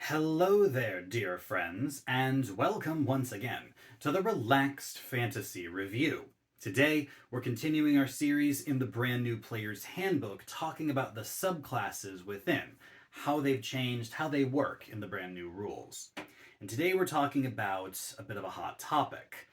Hello there, dear friends, and welcome once again to the Relaxed Fantasy Review. Today, we're continuing our series in the brand new Player's Handbook, talking about the subclasses within, how they've changed, how they work in the brand new rules. And today we're talking about a bit of a hot topic.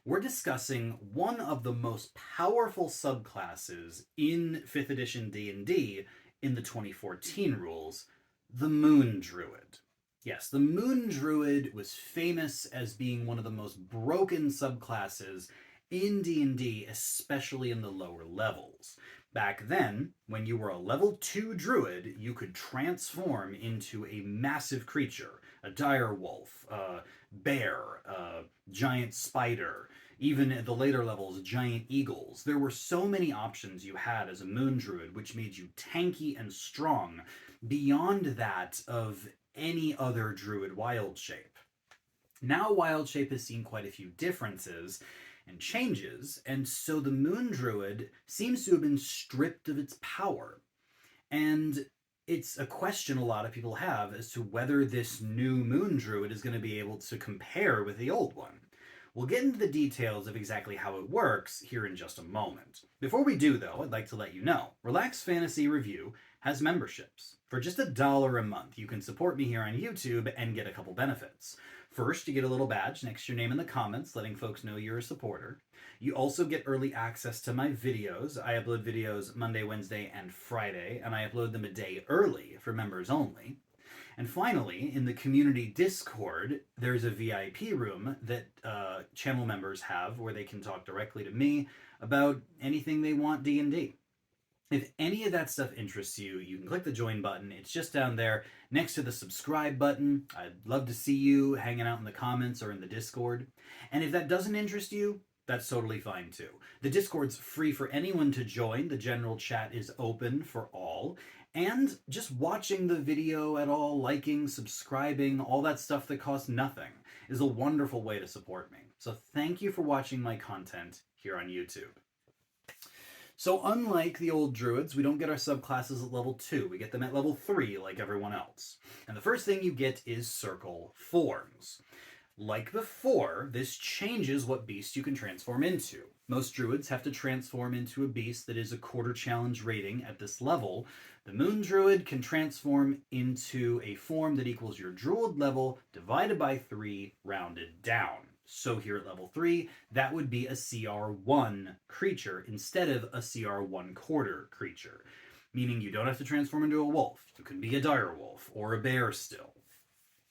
We're discussing one of the most powerful subclasses in 5th edition D&D in the 2014 rules, the Moon Druid. Yes, the Moon Druid was famous as being one of the most broken subclasses in D&D, especially in the lower levels. Back then, when you were a level 2 druid, you could transform into a massive creature, a dire wolf, a bear, a giant spider, even at the later levels, giant eagles. There were so many options you had as a moon druid, which made you tanky and strong beyond that of any other druid wild shape. Now wild shape has seen quite a few differences and changes, and so the moon druid seems to have been stripped of its power. And it's a question a lot of people have as to whether this new moon druid is going to be able to compare with the old one. We'll get into the details of exactly how it works here in just a moment. Before we do, though, I'd like to let you know, Relaxed Fantasy Review has memberships. For just $1 a month, you can support me here on YouTube and get a couple benefits. First, you get a little badge next to your name in the comments, letting folks know you're a supporter. You also get early access to my videos. I upload videos Monday, Wednesday, and Friday, and I upload them a day early for members only. And finally, in the community Discord, there's a VIP room that channel members have where they can talk directly to me about anything they want D&D. If any of that stuff interests you, you can click the join button. It's just down there next to the subscribe button. I'd love to see you hanging out in the comments or in the Discord. And if that doesn't interest you, that's totally fine too. The Discord's free for anyone to join. The general chat is open for all. And just watching the video at all, liking, subscribing, all that stuff that costs nothing is a wonderful way to support me. So thank you for watching my content here on YouTube. So unlike the old druids, we don't get our subclasses at level 2. We get them at level 3 like everyone else. And the first thing you get is circle forms. Like before, this changes what beast you can transform into. Most druids have to transform into a beast that is a quarter challenge rating at this level. The moon druid can transform into a form that equals your druid level divided by 3 rounded down. So here at level 3, that would be a CR1 creature instead of a CR1 quarter creature. Meaning you don't have to transform into a wolf. You can be a dire wolf or a bear still.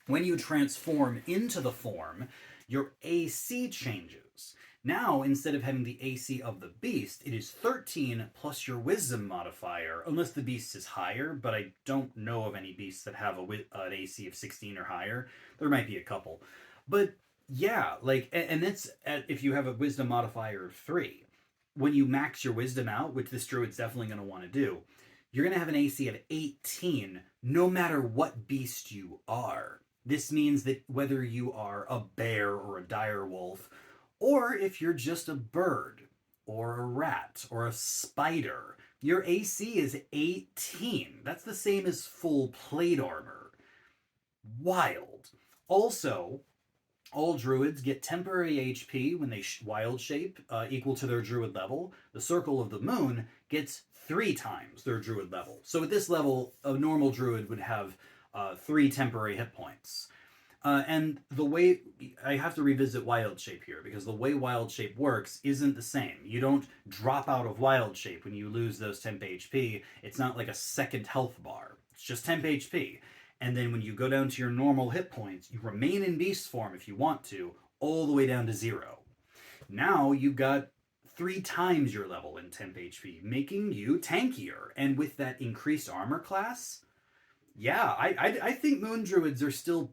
When you transform into the form, your AC changes. Now, instead of having the AC of the beast, it is 13 plus your wisdom modifier, unless the beast is higher, but I don't know of any beasts that have an AC of 16 or higher. There might be a couple. But yeah, and that's if you have a wisdom modifier of 3. When you max your wisdom out, which this druid's definitely going to want to do, you're going to have an AC of 18 no matter what beast you are. This means that whether you are a bear or a dire wolf, or if you're just a bird, or a rat, or a spider, your AC is 18. That's the same as full plate armor. Wild. Also, all druids get temporary HP when they wild shape, equal to their druid level. The Circle of the Moon gets 3 times their druid level. So at this level, a normal druid would have 3 temporary hit points. And the way, I have to revisit wild shape here, because the way wild shape works isn't the same. You don't drop out of wild shape when you lose those temp HP. It's not like a second health bar. It's just temp HP. And then when you go down to your normal hit points, you remain in beast form if you want to, all the way down to 0. Now you've got 3 times your level in temp HP, making you tankier. And with that increased armor class, yeah, I think moon druids are still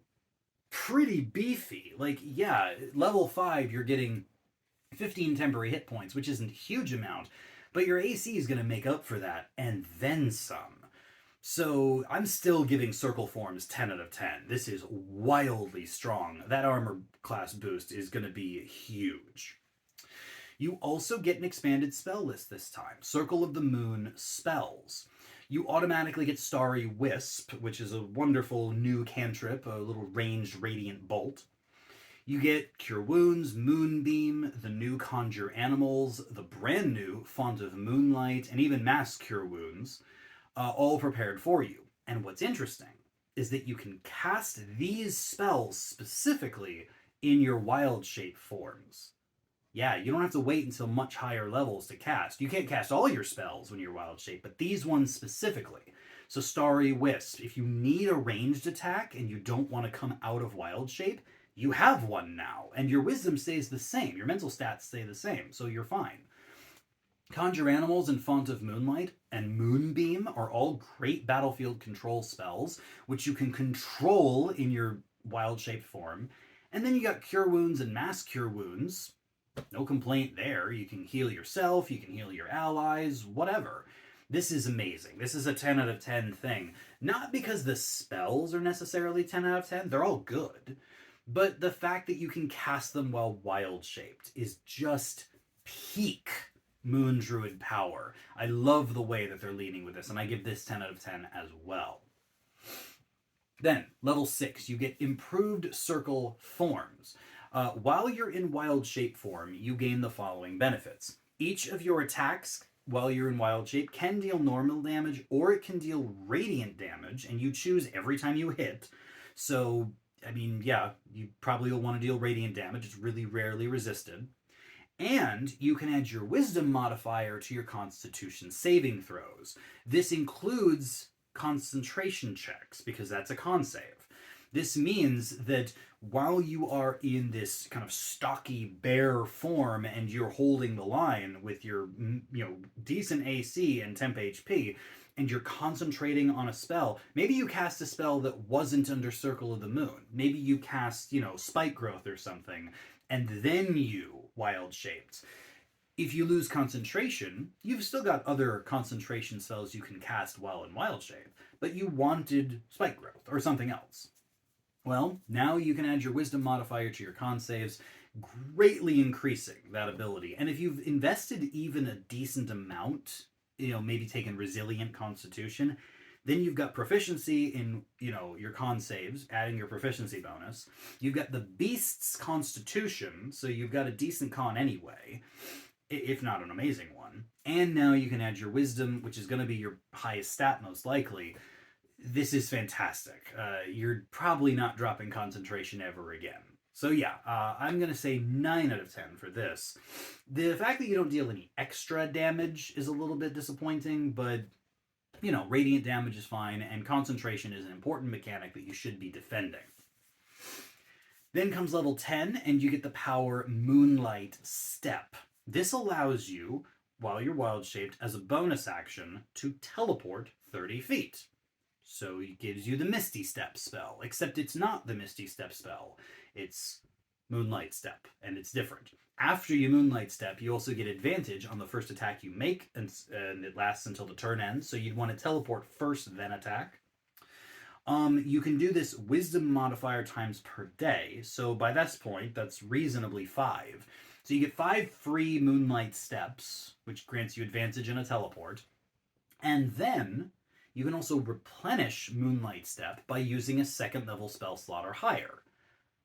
pretty beefy. Like, yeah, level 5, you're getting 15 temporary hit points, which isn't a huge amount, but your AC is going to make up for that, and then some. So I'm still giving circle forms 10 out of 10. This is wildly strong. That armor class boost is going to be huge. You also get an expanded spell list this time. Circle of the Moon spells. You automatically get Starry Wisp, which is a wonderful new cantrip, a little ranged radiant bolt. You get Cure Wounds, Moonbeam, the new Conjure Animals, the brand new Font of Moonlight, and even Mass Cure Wounds, all prepared for you. And what's interesting is that you can cast these spells specifically in your wild shape forms. Yeah, you don't have to wait until much higher levels to cast. You can't cast all your spells when you're wild shape, but these ones specifically. So Starry Wisp, if you need a ranged attack and you don't want to come out of wild shape, you have one now, and your wisdom stays the same. Your mental stats stay the same, so you're fine. Conjure Animals and Font of Moonlight and Moonbeam are all great battlefield control spells, which you can control in your wild shape form. And then you got Cure Wounds and Mass Cure Wounds. No complaint there. You can heal yourself, you can heal your allies, whatever. This is amazing. This is a 10 out of 10 thing. Not because the spells are necessarily 10 out of 10, they're all good. But the fact that you can cast them while wild shaped is just peak Moon Druid power. I love the way that they're leaning with this, and I give this 10 out of 10 as well. Then, level 6, you get improved circle forms. While you're in wild shape form, you gain the following benefits. Each of your attacks while you're in wild shape can deal normal damage, or it can deal radiant damage, and you choose every time you hit. So, I mean, yeah, you probably will want to deal radiant damage. It's really rarely resisted. And you can add your wisdom modifier to your constitution saving throws. This includes concentration checks, because that's a con save. This means that while you are in this kind of stocky bear form and you're holding the line with your decent AC and temp HP, and you're concentrating on a spell, maybe you cast a spell that wasn't under Circle of the Moon. Maybe you cast, Spike Growth or something, and then you wild shaped. If you lose concentration, you've still got other concentration spells you can cast while in wild shape, but you wanted Spike Growth or something else. Well, now you can add your wisdom modifier to your con saves, greatly increasing that ability. And if you've invested even a decent amount, maybe taken resilient constitution, then you've got proficiency in, your con saves, adding your proficiency bonus. You've got the beast's constitution, so you've got a decent con anyway, if not an amazing one. And now you can add your wisdom, which is going to be your highest stat most likely. This is fantastic. You're probably not dropping concentration ever again. So yeah, I'm going to say 9 out of 10 for this. The fact that you don't deal any extra damage is a little bit disappointing, but, radiant damage is fine, and concentration is an important mechanic that you should be defending. Then comes level 10, and you get the power Moonlight Step. This allows you, while you're wild-shaped, as a bonus action, to teleport 30 feet. So it gives you the Misty Step spell, except it's not the Misty Step spell. It's Moonlight Step, and it's different. After you Moonlight Step, you also get advantage on the first attack you make, and it lasts until the turn ends, so you'd want to teleport first, then attack. You can do this wisdom modifier times per day, so by this point, that's reasonably 5. So you get 5 free Moonlight Steps, which grants you advantage in a teleport, and then you can also replenish Moonlight Step by using a 2nd level spell slot or higher.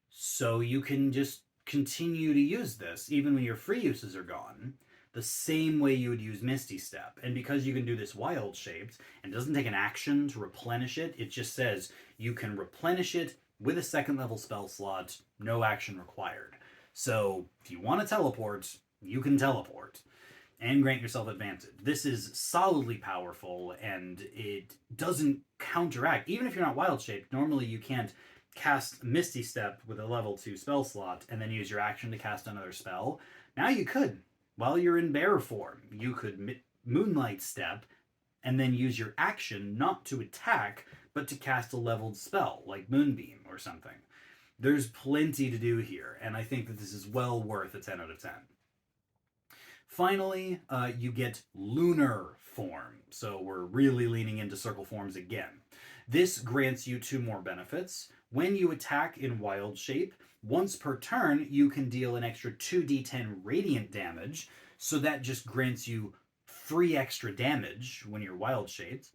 So you can just continue to use this, even when your free uses are gone, the same way you would use Misty Step. And because you can do this wild shaped, and it doesn't take an action to replenish it, it just says you can replenish it with a 2nd level spell slot, no action required. So if you want to teleport, you can teleport and grant yourself advantage. This is solidly powerful, and it doesn't counteract. Even if you're not wild shaped, normally you can't cast Misty Step with a level 2 spell slot and then use your action to cast another spell. Now you could. While you're in bear form, you could Moonlight Step and then use your action not to attack, but to cast a leveled spell, like Moonbeam or something. There's plenty to do here, and I think that this is well worth a 10 out of 10. Finally, you get lunar form. So we're really leaning into circle forms again. This grants you 2 more benefits. When you attack in wild shape, once per turn, you can deal an extra 2d10 radiant damage. So that just grants you 3 extra damage when you're wild shaped.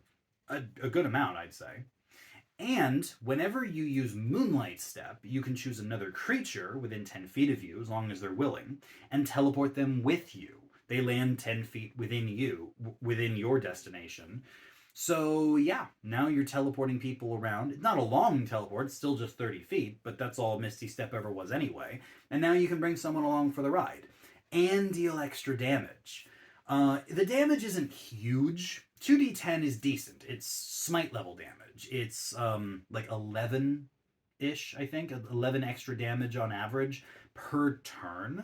a good amount, I'd say. And whenever you use Moonlight Step, you can choose another creature within 10 feet of you, as long as they're willing, and teleport them with you. They land 10 feet within you, within your destination. So, yeah, now you're teleporting people around. It's not a long teleport, it's still just 30 feet, but that's all Misty Step ever was anyway. And now you can bring someone along for the ride and deal extra damage. The damage isn't huge. 2d10 is decent. It's smite level damage. It's like 11-ish, I think. 11 extra damage on average per turn.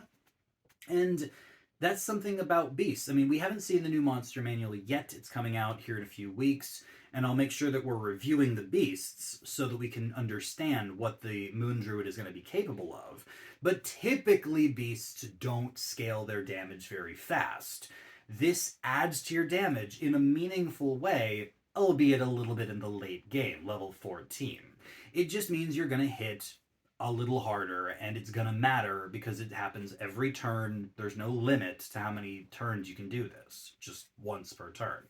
And that's something about beasts. I mean, we haven't seen the new monster manual yet. It's coming out here in a few weeks. And I'll make sure that we're reviewing the beasts so that we can understand what the Moon Druid is going to be capable of. But typically, beasts don't scale their damage very fast. This adds to your damage in a meaningful way, albeit a little bit in the late game, level 14. It just means you're going to hit a little harder, and it's going to matter because it happens every turn. There's no limit to how many turns you can do this, just once per turn.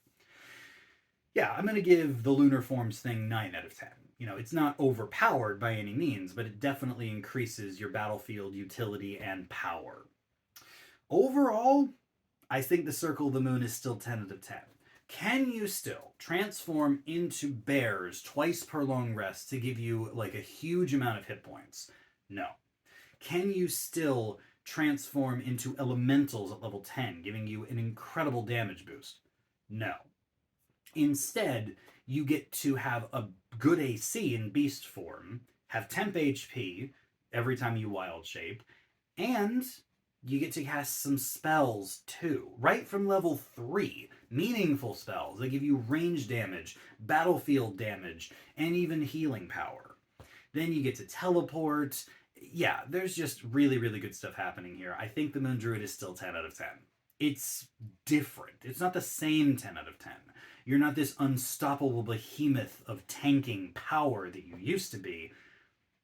Yeah, I'm going to give the Lunar Forms thing 9 out of 10. You know, it's not overpowered by any means, but it definitely increases your battlefield utility and power. Overall, I think the Circle of the Moon is still 10 out of 10. Can you still transform into bears twice per long rest to give you like a huge amount of hit points? No. Can you still transform into elementals at level 10, giving you an incredible damage boost? No. Instead, you get to have a good AC in beast form, have temp HP every time you wild shape, and you get to cast some spells too, right from level 3. Meaningful spells that give you range damage, battlefield damage, and even healing power. Then you get to teleport. Yeah, there's just really, really good stuff happening here. I think the Moon Druid is still 10 out of 10. It's different. It's not the same 10 out of 10. You're not this unstoppable behemoth of tanking power that you used to be,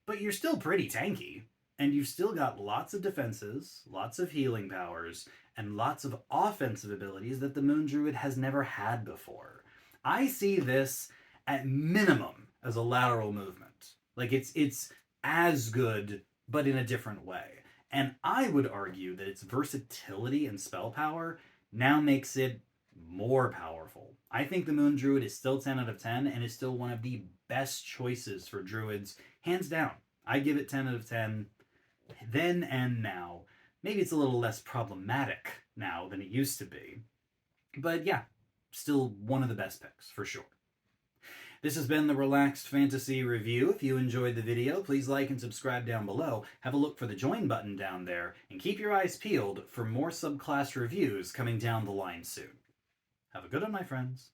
but you're still pretty tanky. And you've still got lots of defenses, lots of healing powers, and lots of offensive abilities that the Moon Druid has never had before. I see this at minimum as a lateral movement. Like it's as good, but in a different way. And I would argue that its versatility and spell power now makes it more powerful. I think the Moon Druid is still 10 out of 10 and is still one of the best choices for Druids, hands down. I give it 10 out of 10 then and now. Maybe it's a little less problematic now than it used to be. But yeah, still one of the best picks, for sure. This has been the Relaxed Fantasy Review. If you enjoyed the video, please like and subscribe down below. Have a look for the join button down there, and keep your eyes peeled for more subclass reviews coming down the line soon. Have a good one, my friends.